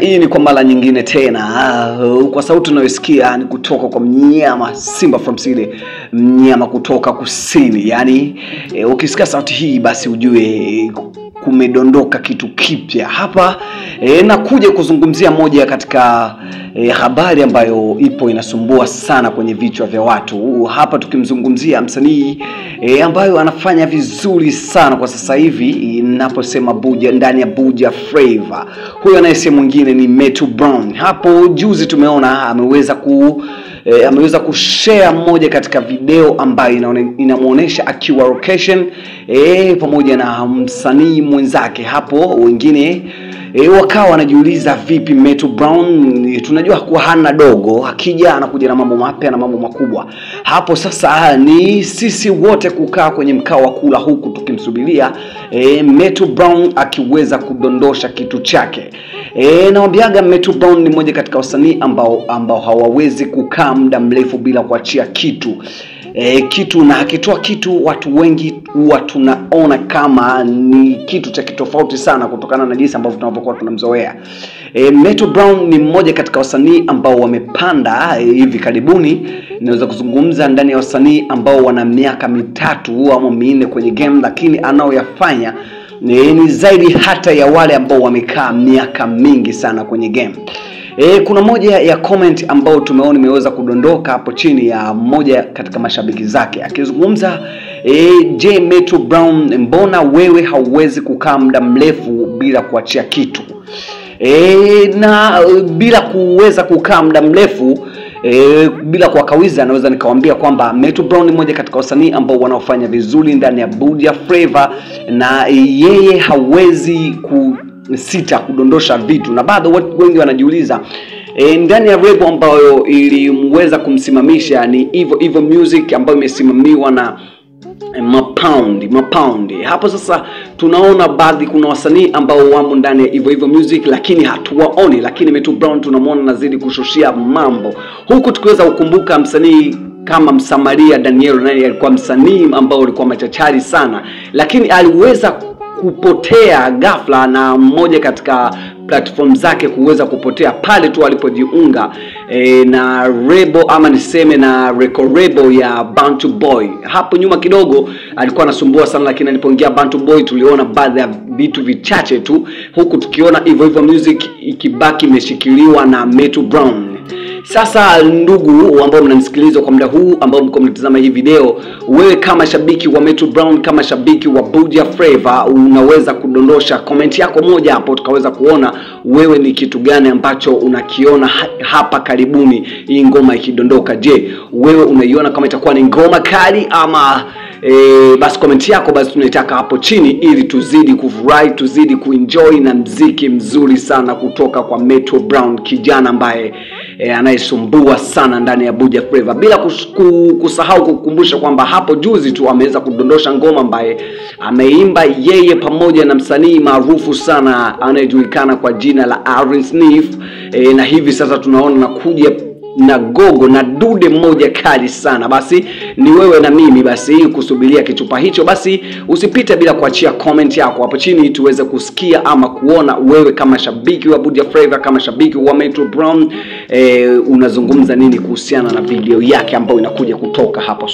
Hii ni kwa mara nyingine tena. Kwa sauti unayosikia ni kutoka kwa mnyama Simba from City, mnyama kutoka kusini. Yaani ukisikia sauti hii basi ujue kumedondoka kitu kipya hapa. Nakuja kuzungumzia moja katika habari ambayo ipo inasumbua sana kwenye vichwa vya watu. Hapa tukimzungumzia msanii ambayo anafanya vizuri sana kwa sasa hivi ninaposema Buja, ndani ya Buja Flavor. Huyo anayesema mwingine ni Metro Brown. Hapo juzi tumeona ameweza kushare moja katika video ambayo inamuonesha akiwa location pamoja na msanii mwenzake. Hapo wengine wakawa wanajiuliza vipi Metro Brown, tunajua kuwa hana dogo, akija anakuja na mambo mapya na mambo makubwa. Hapo sasa ni sisi wote kukaa kwenye mkao wa kula huku tukimsubiria Metro Brown akiweza kudondosha kitu chake. Naambiaga Metro Brown ni mmoja katika wasanii ambao hawawezi kukaa muda mrefu bila kuachia kitu. Kitu na akitoa kitu watu wengi huwa tunaona kama ni kitu cha kitofauti sana kutokana na jinsi ambavyo tunapokuwa tunamzoea. Metro Brown ni mmoja katika wasanii ambao wamepanda hivi karibuni. Naweza kuzungumza ndani ya wasanii ambao wana miaka 3 au 4 kwenye game, lakini anaoyafanya ni zaidi hata ya wale ambao wamekaa miaka mingi sana kwenye game. Kuna moja ya comment ambao tumeona imeweza kudondoka hapo chini ya mmoja katika mashabiki zake akizungumza, je, Metro Brown, mbona wewe hauwezi kukaa muda mrefu bila kuachia kitu? Na bila kuweza kukaa muda mrefu bila kuwakawiza, naweza nikawaambia kwamba Metro Brown ni mmoja katika wasanii ambao wanaofanya vizuri ndani ya Buja Flavor, na yeye hawezi sita kudondosha vitu. Na bado watu wengi wanajiuliza ndani ya label ambayo ilimweza kumsimamisha ni Evo Music ambayo imesimamiwa na Mapound. Hapo sasa tunaona baadhi kuna wasanii ambao wamo ndani ya Evo Music lakini hatuwaoni, lakini Metro Brown tunamuona nazidi kushushia mambo. Huku tukiweza kukumbuka msanii kama Msamaria Daniel, naye alikuwa msanii ambao alikuwa machachari sana, lakini aliweza kupotea ghafla na mmoja katika platform zake kuweza kupotea pale tu alipojiunga na rebo ama niseme na record label ya Bantu Boy. Hapo nyuma kidogo alikuwa anasumbua sana, lakini alipoingia Bantu Boy tuliona baadhi ya vitu vichache tu, huku tukiona Evo Music ikibaki imeshikiliwa na Metro Brown. Sasa ndugu ambao mnanisikiliza kwa muda huu, ambao mko mnatazama hii video, wewe kama shabiki wa Metro Brown, kama shabiki wa Buja Flavor, unaweza kudondosha comment yako moja hapo tukaweza kuona wewe ni kitu gani ambacho unakiona hapa karibuni hii ngoma ikidondoka. Je, wewe unaiona kama itakuwa ni ngoma kali ama basi comment yako basi tunaitaka hapo chini ili tuzidi kufurahi, tuzidi kuenjoy na mziki mzuri sana kutoka kwa Metro Brown, kijana ambaye anayesumbua sana ndani ya Buja Flavor. Bila kusahau kukumbusha kwamba hapo juzi tu ameweza kudondosha ngoma ambaye ameimba yeye pamoja na msanii maarufu sana anayejulikana kwa jina la Aaron Sniff. Na hivi sasa tunaona nakuja na gogo na dude mmoja kali sana. Basi ni wewe na mimi basi kusubiria kichupa hicho. Basi usipite bila kuachia comment yako hapo chini tuweze kusikia ama kuona wewe kama shabiki wa Buja Flavor, kama shabiki wa Metro Brown, unazungumza nini kuhusiana na video yake ambayo inakuja kutoka hapo.